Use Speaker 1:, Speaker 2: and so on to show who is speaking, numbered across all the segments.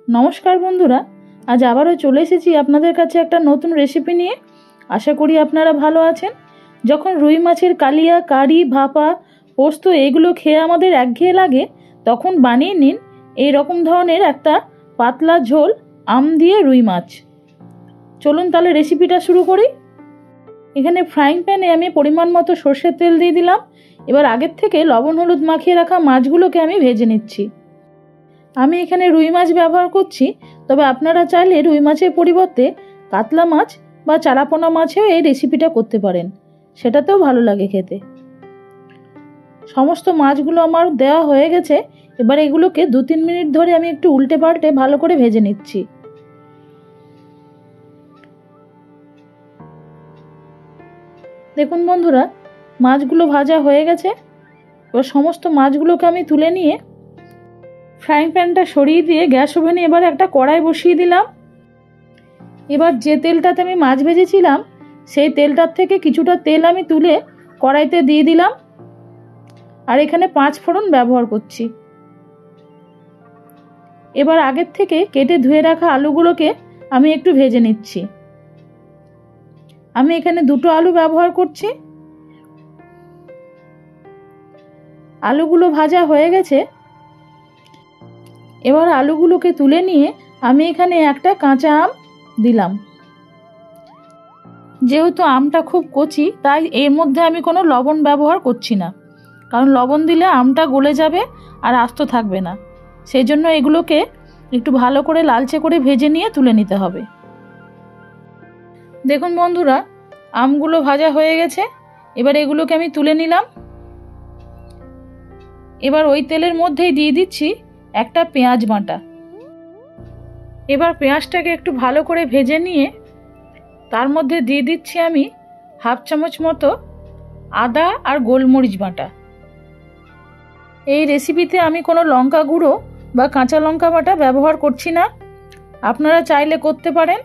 Speaker 1: নমস্কার বন্ধুরা, আজ আবারও চলে এসেছি আপনাদের কাছে একটা নতুন রেসিপি নিয়ে। আশা করি আপনারা ভালো আছেন। যখন রুই মাছের কালিয়া, কারি, ভাপা, পোস্ত এগুলো খেয়ে আমাদের একঘেয়ে লাগে, তখন বানিয়ে নিন এই রকম ধরনের একটা পাতলা ঝোল আম দিয়ে রুই মাছ। চলুন তাহলে রেসিপিটা শুরু করি। এখানে ফ্রাইং প্যানে আমি পরিমাণ মতো সর্ষের তেল দিয়ে দিলাম। এবার আগের থেকে লবণ হলুদ মাখিয়ে রাখা মাছগুলোকে আমি ভেজে নিচ্ছি। আমি এখানে রুই মাছ ব্যবহার করছি, তবে আপনারা চাইলে রুই মাছের পরিবর্তে কাতলা মাছ বা চারাপোনা মাছেও এই রেসিপিটা করতে পারেন, সেটাতেও ভালো লাগে খেতে। সমস্ত মাছগুলো আমার দেওয়া হয়ে গেছে। এবার এগুলোকে 2-3 মিনিট ধরে আমি একটু উল্টে পাল্টে ভালো করে ভেজে নিচ্ছি। দেখুন বন্ধুরা, মাছগুলো ভাজা হয়ে গেছে। এবার সমস্ত মাছগুলোকে আমি তুলে নিয়ে ফ্রাইং প্যানটা সরিয়ে দিয়ে গ্যাস ওভেনে এবার একটা কড়াই বসিয়ে দিলাম। এবার যে তেলটাতে আমি মাছ ভেজেছিলাম সেই তেলটার থেকে কিছুটা তেল আমি তুলে কড়াইতে দিয়ে দিলাম। আর এখানে 5 ফোড়ন ব্যবহার করছি। এবার আগের থেকে কেটে ধুয়ে রাখা আলুগুলোকে আমি একটু ভেজে নিচ্ছি। আমি এখানে 2টো আলু ব্যবহার করছি। আলুগুলো ভাজা হয়ে গেছে। এবার আলুগুলোকে তুলে নিয়ে আমি এখানে একটা কাঁচা আম দিলাম। যেহেতু আমটা খুব কচি, তাই এর মধ্যে আমি কোনো লবণ ব্যবহার করছি না, কারণ লবণ দিলে আমটা গলে যাবে আর আস্ত থাকবে না। সেই জন্য এগুলোকে একটু ভালো করে লালচে করে ভেজে নিয়ে তুলে নিতে হবে। দেখুন বন্ধুরা, আমগুলো ভাজা হয়ে গেছে। এবার এগুলোকে আমি তুলে নিলাম। এবার ওই তেলের মধ্যেই দিয়ে দিচ্ছি একটা পেঁয়াজ বাটা। এবার পেঁয়াজটাকে একটু ভালো করে ভেজে নিয়ে তার মধ্যে দিয়ে দিচ্ছি আমি 1/2 চামচ মতো আদা আর গোলমরিচ বাটা। এই রেসিপিতে আমি কোনো লঙ্কা গুঁড়ো বা কাঁচা লঙ্কা বাটা ব্যবহার করছি না। আপনারা চাইলে করতে পারেন,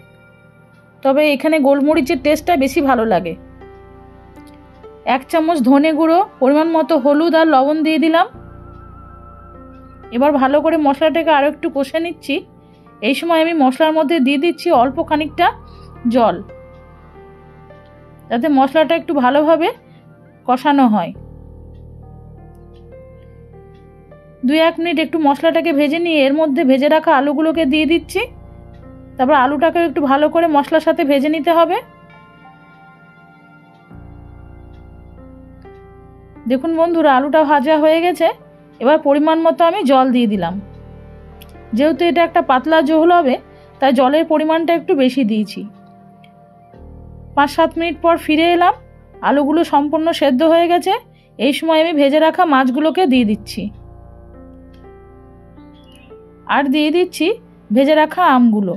Speaker 1: তবে এখানে গোলমরিচের টেস্টটা বেশি ভালো লাগে। 1 চামচ ধনে গুঁড়ো, পরিমাণ মতো হলুদ আর লবণ দিয়ে দিলাম। এবার ভালো করে মশলাটাকে আরও একটু কষে নিচ্ছি। এই সময় আমি মশলার মধ্যে দিয়ে দিচ্ছি অল্প খানিকটা জল, যাতে মশলাটা একটু ভালোভাবে কষানো হয়। 2-1 মিনিট একটু মশলাটাকে ভেজে নিয়ে এর মধ্যে ভেজে রাখা আলুগুলোকে দিয়ে দিচ্ছি। তারপর আলুটাকে একটু ভালো করে মশলার সাথে ভেজে নিতে হবে। দেখুন বন্ধুরা, আলুটা ভাজা হয়ে গেছে। এবার পরিমাণ মতো আমি জল দিয়ে দিলাম। যেহেতু এটা একটা পাতলা ঝোল হবে, তাই জলের পরিমাণটা একটু বেশি দিয়েছি। 5-7 মিনিট পর ফিরে এলাম। আলুগুলো সম্পূর্ণ সেদ্ধ হয়ে গেছে। এই সময় আমি ভেজে রাখা মাছগুলোকে দিয়ে দিচ্ছি। আর দিয়ে দিচ্ছি ভেজে রাখা আমগুলো।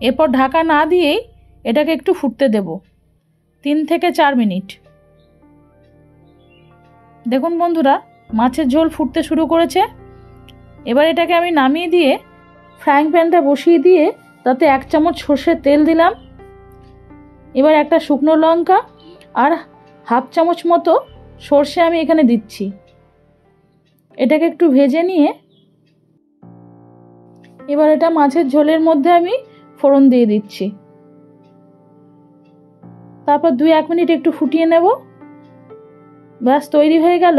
Speaker 1: এরপর ঢাকা না দিয়েই এটাকে একটু ফুটতে দেব 3 থেকে 4 মিনিট। দেখুন বন্ধুরা, মাছের ঝোল ফুটতে শুরু করেছে। এবার এটাকে আমি নামিয়ে দিয়ে ফ্রাইং প্যানটা বসিয়ে দিয়ে তাতে 1 চামচ সর্ষের তেল দিলাম। এবার একটা শুকনো লঙ্কা আর 1/2 চামচ মতো সর্ষে আমি এখানে দিচ্ছি। এটাকে একটু ভেজে নিয়ে এবার এটা মাছের ঝোলের মধ্যে আমি ফোড়ন দিয়ে দিচ্ছি। তারপর 2-1 মিনিট একটু ফুটিয়ে নেব। ব্যাস তৈরি হয়ে গেল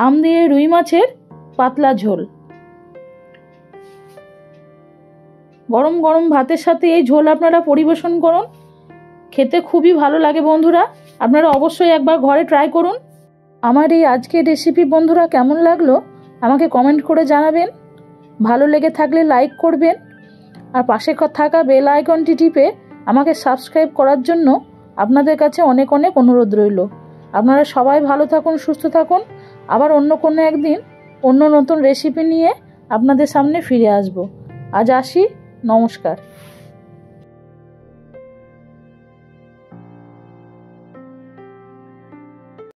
Speaker 1: আম দিয়ে রুই মাছের পাতলা ঝোল। গরম গরম ভাতের সাথে এই ঝোল আপনারা পরিবেশন করুন, খেতে খুবই ভালো লাগে বন্ধুরা। আপনারা অবশ্যই একবার ঘরে ট্রাই করুন। আমার এই আজকের রেসিপি বন্ধুরা কেমন লাগলো আমাকে কমেন্ট করে জানাবেন। ভালো লেগে থাকলে লাইক করবেন, আর পাশে থাকা বেল আইকনটি টিপে আমাকে সাবস্ক্রাইব করার জন্য আপনাদের কাছে অনেক অনেক অনুরোধ রইল। আপনারা সবাই ভালো থাকুন, সুস্থ থাকুন। আবার অন্য কোনো একদিন অন্য নতুন রেসিপি নিয়ে আপনাদের সামনে ফিরে আসব। আজ আসি, নমস্কার।